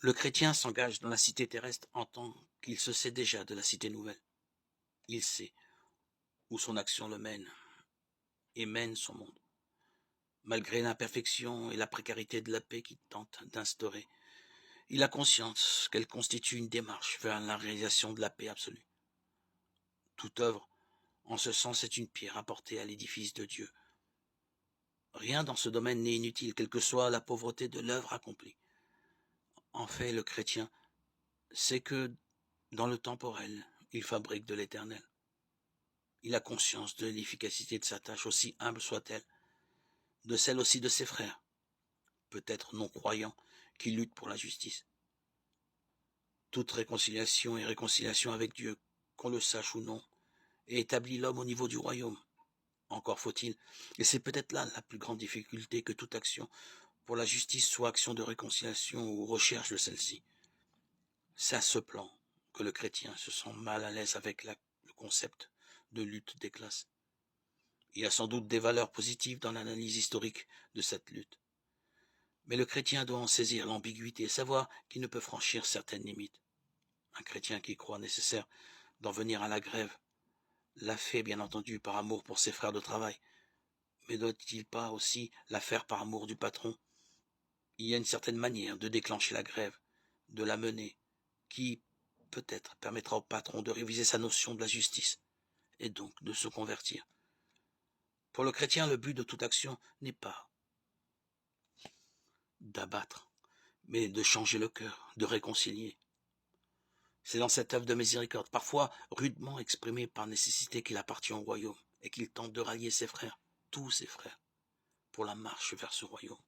Le chrétien s'engage dans la cité terrestre en tant qu'il se sait déjà de la cité nouvelle. Il sait où son action le mène et mène son monde. Malgré l'imperfection et la précarité de la paix qu'il tente d'instaurer, il a conscience qu'elle constitue une démarche vers la réalisation de la paix absolue. Toute œuvre, en ce sens, est une pierre apportée à l'édifice de Dieu. Rien dans ce domaine n'est inutile, quelle que soit la pauvreté de l'œuvre accomplie. En fait, le chrétien sait que, dans le temporel, il fabrique de l'éternel. Il a conscience de l'efficacité de sa tâche, aussi humble soit-elle, de celle aussi de ses frères, peut-être non croyants, qui luttent pour la justice. Toute réconciliation est réconciliation avec Dieu, qu'on le sache ou non, et établit l'homme au niveau du royaume. Encore faut-il, et c'est peut-être là la plus grande difficulté, que toute action pour la justice soit action de réconciliation ou recherche de celle-ci. C'est à ce plan que le chrétien se sent mal à l'aise avec le concept de lutte des classes. Il y a sans doute des valeurs positives dans l'analyse historique de cette lutte. Mais le chrétien doit en saisir l'ambiguïté et savoir qu'il ne peut franchir certaines limites. Un chrétien qui croit nécessaire d'en venir à la grève l'a fait, bien entendu, par amour pour ses frères de travail. Mais doit-il pas aussi la faire par amour du patron? Il y a une certaine manière de déclencher la grève, de la mener, qui, peut-être, permettra au patron de réviser sa notion de la justice, et donc de se convertir. Pour le chrétien, le but de toute action n'est pas d'abattre, mais de changer le cœur, de réconcilier. C'est dans cette œuvre de miséricorde, parfois rudement exprimée par nécessité, qu'il appartient au royaume, et qu'il tente de rallier ses frères, tous ses frères, pour la marche vers ce royaume.